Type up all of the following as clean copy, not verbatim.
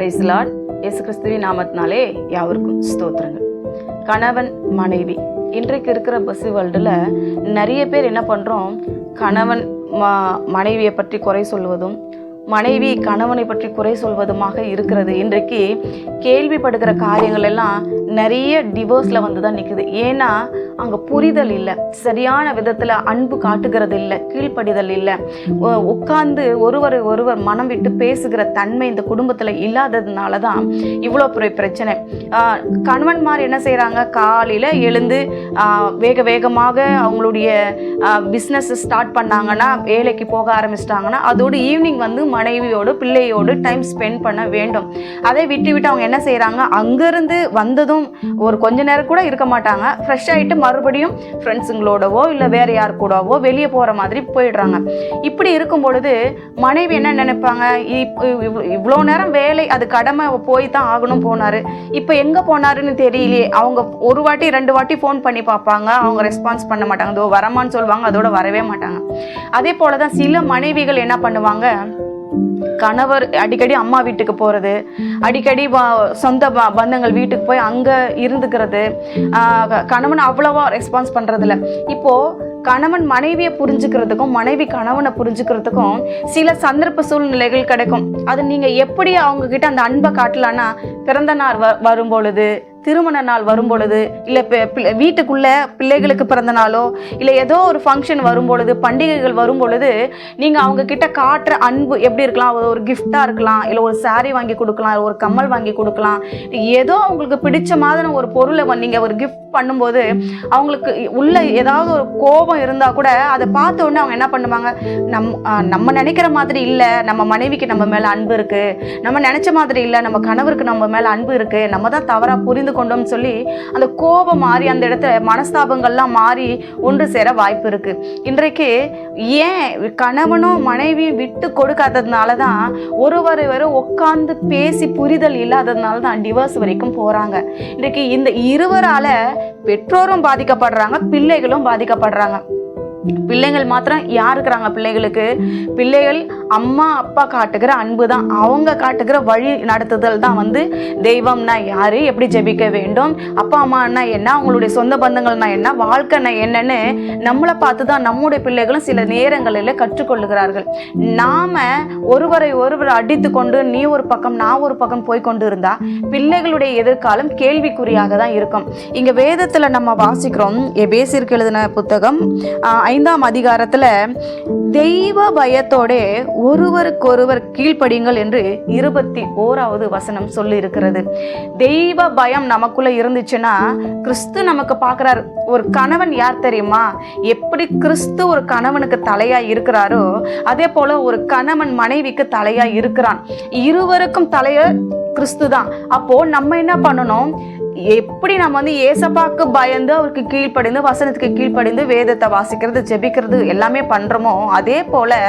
Price Lord. இயேசு கிறிஸ்துவின் நாமத்தினாலே யாவருக்கும் ஸ்தோத்திரங்கள். கணவன் மனைவி இன்றைக்கு இருக்கிற பஸ் வேர்ல்டில் நிறைய பேர் என்ன பண்ணுறோம், கணவன் மனைவியை பற்றி குறை சொல்வதும் மனைவி கணவனை பற்றி குறை சொல்வதுமாக இருக்கிறது. இன்றைக்கு கேள்விப்படுகிற காரியங்கள் எல்லாம் நிறைய டிவோர்ஸில் வந்து தான் நிற்குது. ஏன்னா அங்கே புரிதல் இல்லை, சரியான விதத்தில் அன்பு காட்டுகிறது இல்லை, கீழ்ப்படிதல் இல்லை, உட்கார்ந்து ஒருவர் மனம் விட்டு பேசுகிற தன்மை இந்த குடும்பத்தில் இல்லாததுனால தான் இவ்வளோ பெரிய பிரச்சனை. கணவன்மார் என்ன செய்கிறாங்க, காலையில் எழுந்து வேகமாக அவங்களுடைய பிஸ்னஸ் ஸ்டார்ட் பண்ணாங்கன்னா, வேலைக்கு போக ஆரம்பிச்சிட்டாங்கன்னா, அதோடு ஈவினிங் வந்து மனைவியோடு பிள்ளையோடு டைம் ஸ்பெண்ட் பண்ண வேண்டும். அதை விட்டு அவங்க என்ன செய்கிறாங்க, அங்கேருந்து வந்ததும் ஒரு கொஞ்ச நேரம் கூட இருக்க மாட்டாங்க, ஃப்ரெஷ் ஆகிட்டு மறுபடியும் ஃப்ரெண்ட்ஸுங்களோடவோ இல்லை வேறு யார் கூடவோ வெளியே போகிற மாதிரி போயிடுறாங்க. இப்படி இருக்கும் பொழுது மனைவி என்ன நினைப்பாங்க, இவ்வளோ நேரம் வேலை அது கடமை போய் தான் ஆகணும், போனார், இப்போ எங்கே போனாருன்னு தெரியலையே. அவங்க ஒரு வாட்டி 2 வாட்டி ஃபோன் பண்ணி பார்ப்பாங்க, அவங்க ரெஸ்பான்ஸ் பண்ண மாட்டாங்க, அதோ வரமான்னு சொல்லுவாங்க, அதோட வரவே மாட்டாங்க. அதே போல தான் சில மனைவிகள் என்ன பண்ணுவாங்க, கணவர் அடிக்கடி அம்மா வீட்டுக்கு போகிறது, அடிக்கடி சொந்த பந்தங்கள் வீட்டுக்கு போய் அங்கே இருந்துக்கிறது, கணவன் அவ்வளவா ரெஸ்பான்ஸ் பண்ணுறதில்ல. இப்போது கணவன் மனைவியை புரிஞ்சுக்கிறதுக்கும் மனைவி கணவனை புரிஞ்சுக்கிறதுக்கும் சில சந்தர்ப்ப சூழ்நிலைகள் கிடைக்கும். அது நீங்கள் எப்படி அவங்கக்கிட்ட அந்த அன்பை காட்டலான்னா, பிறந்த நாள் வரும் பொழுது, திருமண நாள் வரும் பொழுது, இல்லை வீட்டுக்குள்ளே பிள்ளைகளுக்கு பிறந்த நாளோ இல்லை ஏதோ ஒரு ஃபங்க்ஷன் வரும் பொழுது, பண்டிகைகள் வரும் பொழுது நீங்கள் அவங்கக்கிட்ட காட்டுற அன்பு எப்படி இருக்கலாம், ஒரு கிஃப்டாக இருக்கலாம், இல்லை ஒரு சாரீ வாங்கி கொடுக்கலாம், இல்லை ஒரு கம்மல் வாங்கி கொடுக்கலாம், ஏதோ அவங்களுக்கு பிடிச்ச மாதிரி ஒரு பொருளை நீங்கள் ஒரு கிஃப்ட் பண்ணும்போது அவங்களுக்கு உள்ள ஏதாவது ஒரு கோபம் இருந்தால் கூட அதை பார்த்த உடனே அவங்க என்ன பண்ணுவாங்க, நம்ம நினைக்கிற மாதிரி இல்லை, நம்ம மனைவிக்கு நம்ம மேலே அன்பு இருக்குது, நம்ம நினச்ச மாதிரி இல்லை, நம்ம கணவருக்கு நம்ம மேலே அன்பு இருக்குது, நம்ம தான் தவறாக புரிந்து கொண்டோம்னு சொல்லி அந்த கோபம் மாறி அந்த இடத்துல மனஸ்தாபங்கள்லாம் மாறி ஒன்று சேர வாய்ப்பு இருக்கு. இன்றைக்கு ஏன் கணவனும் மனைவியும் விட்டு கொடுக்காததுனால தான் ஒருவரை உட்கார்ந்து பேசி புரிதல் இல்லாததுனால தான் டிவோர்ஸ் வரைக்கும் போறாங்க. இன்றைக்கு இந்த இருவரால பெற்றோரும் பாதிக்கப்படுறாங்க, பிள்ளைகளும் பாதிக்கப்படுறாங்க. பிள்ளைகள் மாத்திரம் யார் இருக்கிறாங்க, பிள்ளைகள் அம்மா அப்பா காட்டுகிற அன்பு தான், அவங்க காட்டுகிற வழி நடத்துதல் தான் வந்து தெய்வம்னா யாரு, எப்படி ஜெபிக்க வேண்டும், அப்பா அம்மானா என்ன, அவங்களுடைய சொந்த பந்தங்கள்னா என்ன, வாழ்க்கைனா என்னன்னு நம்மளை பார்த்து தான் நம்முடைய பிள்ளைகளும் சில நேரங்களில் கற்றுக்கொள்ளுகிறார்கள். நாம ஒருவரை அடித்து கொண்டு நீ ஒரு பக்கம் நான் ஒரு பக்கம் போய்கொண்டு இருந்தா பிள்ளைகளுடைய எதிர்காலம் கேள்விக்குறியாக தான் இருக்கும். இங்க வேதத்துல நம்ம வாசிக்கிறோம், எபேசியருக்கு எழுதின புத்தகம் 5ஆம் அதிகாரத்துல தெய்வ பயத்தோட ஒருவருக்கொருவர் கீழ்ப்படியுங்கள் என்று 21வது வசனம் சொல்லி இருக்கிறது. தெய்வ பயம் நமக்குள்ள இருந்துச்சுன்னா கிறிஸ்து நமக்கு பார்க்கிறார். ஒரு கணவன் யார் தெரியுமா, எப்படி கிறிஸ்து ஒரு கணவனுக்கு தலையா இருக்கிறாரோ அதே போல ஒரு கணவன் மனைவிக்கு தலையா இருக்கிறான். இருவருக்கும் தலைய கிறிஸ்து தான். அப்போ நம்ம என்ன பண்ணணும், எப்படி நம்ம வந்து ஏசப்பாக்கு பயந்து அவருக்கு கீழ்ப்படிந்து வசனத்துக்கு கீழ்ப்படிந்து வேதத்தை வாசிக்கிறது ஜெபிக்கிறது எல்லாமே பண்றோமோ, அதே போல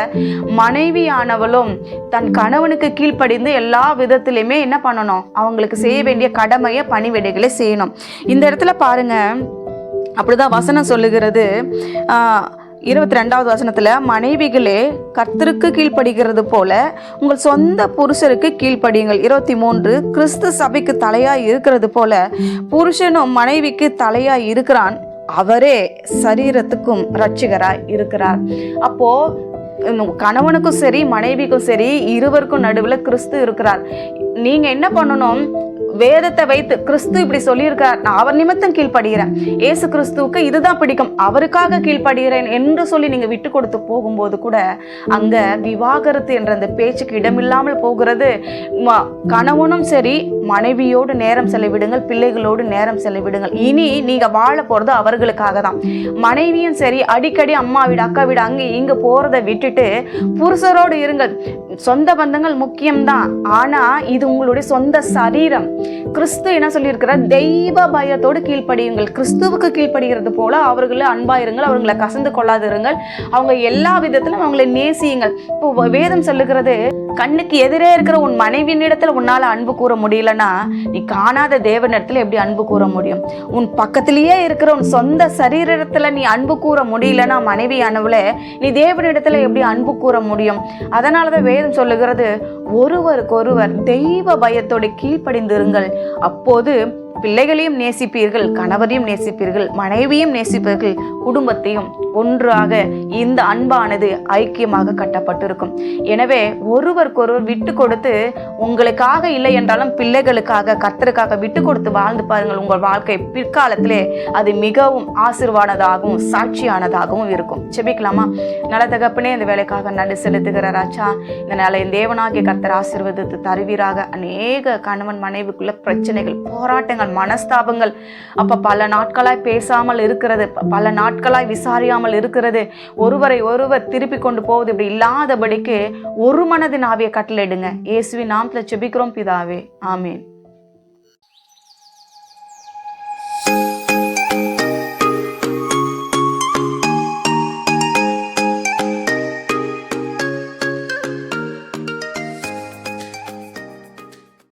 மனைவியானவளும் தன் கணவனுக்கு கீழ்ப்படிந்து எல்லா விதத்திலையுமே என்ன பண்ணணும், அவங்களுக்கு செய்ய வேண்டிய கடமையை பணிவிடைகளை செய்யணும். இந்த இடத்துல பாருங்க, அப்படிதான் வசனம் சொல்லுகிறது. 22வது வசனத்துல, மனைவிகளே கர்த்தருக்கு கீழ்ப்படுகிறது போல உங்கள் சொந்த புருஷருக்கு கீழ்ப்படியுங்கள். 23, கிறிஸ்து சபைக்கு தலையாய் இருக்கிறது போல புருஷனும் மனைவிக்கு தலையாய் இருக்கிறான், அவரே சரீரத்துக்கும் இரட்சகராய் இருக்கிறார். அப்போ கணவனுக்கும் சரி மனைவிக்கும் சரி இருவருக்கும் நடுவில் கிறிஸ்து இருக்கிறார். நீங்க என்ன பண்ணணும், வேதத்தை வைத்து கிறிஸ்து இப்படி சொல்லியிருக்கார், நான் அவர் நிமித்தம் கீழ்ப்படுகிறேன், ஏசு கிறிஸ்துவுக்கு இதுதான் பிடிக்கும், அவருக்காக கீழ்ப்படுகிறேன் என்று சொல்லி நீங்க விட்டு கொடுத்து போகும்போது கூட அங்க விவாகரத்து என்ற அந்த பேச்சுக்கு இடமில்லாமல் போகிறது. கணவனும் சரி மனைவியோடு நேரம் செலவிடுங்கள், பிள்ளைகளோடு நேரம் செலவிடுங்கள். இனி நீங்க வாழ போறது அவர்களுக்காக தான். மனைவியும் சரி அடிக்கடி அம்மா வீடு அக்கா வீடு அங்கே இங்க போறதை விட்டுட்டு புருஷரோடு இருங்கள். சொந்த பந்தங்கள் முக்கியம்தான், ஆனா இது உங்களுடைய சொந்த சரீரம். கிறிஸ்து என்ன சொல்லியிருக்கிறார்? தெய்வ பயத்தோடு கீழ்ப்படியுங்கள். கிறிஸ்துவுக்கு கீழ்ப்படுகிறது போல அவர்களை அன்பாயிருங்கள், அவர்களை கசந்து கொள்ளாதிருங்கள், அவங்க எல்லா விதத்திலும் அவங்களை நேசியுங்கள். இப்போ வேதம் சொல்லுகிறது, கண்ணுக்கு எதிரே இருக்கிற உன் மனைவியினிடத்துல உன்னால அன்பு கூற முடியலன்னா நீ காணாத தேவனிடத்துல எப்படி அன்பு கூற முடியும்? உன் பக்கத்திலேயே இருக்கிற உன் சொந்த சரீரத்துல நீ அன்பு கூற முடியலன்னா மனைவியானவள நீ தேவனிடத்துல எப்படி அன்பு கூற முடியும்? அதனாலதான் வேதம் சொல்லுகிறது, ஒருவருக்கொருவர் தெய்வ பயத்தோடு கீழ்ப்படிந்திருங்கள், அப்போது பிள்ளைகளையும் நேசிப்பீர்கள், கணவரையும் நேசிப்பீர்கள், மனைவியும் நேசிப்பீர்கள், குடும்பத்தையும் ஒன்றாக இந்த அன்பானது ஐக்கியமாக கட்டப்பட்டிருக்கும். எனவே ஒருவருக்கொருவர் விட்டு கொடுத்து, உங்களுக்காக இல்லை என்றாலும் பிள்ளைகளுக்காக கர்த்தருக்காக விட்டு கொடுத்து வாழ்ந்து பாருங்கள். உங்கள் வாழ்க்கை பிற்காலத்திலே அது மிகவும் ஆசீர்வாதமாகவும் சாட்சியானதாகவும் இருக்கும். செபிக்கலாமா? நல்ல தகப்பனே, இந்த வேலைக்காக நன்றி செலுத்துகிற ராஜா. இந்த நாளை தேவனாகிய கர்த்தர் ஆசீர்வதித்து தருவீராக. அநேக கணவன் மனைவிக்குள்ள பிரச்சனைகள், போராட்டங்கள், மனஸ்தாபங்கள் பல நாட்களாய் பேசாமல் இருக்கிறது, பல நாட்களாய் விசாரியாமல் இருக்கிறது, ஒருவரை ஒருவர் திருப்பி கொண்டு போவது இப்படி இல்லாதபடிக்கு ஒரு மனதின் ஆவியை கட்டளையிடுங்க. இயேசுவின் நாமத்தில் ஜெபிக்கிறோம் பிதாவே, ஆமேன்.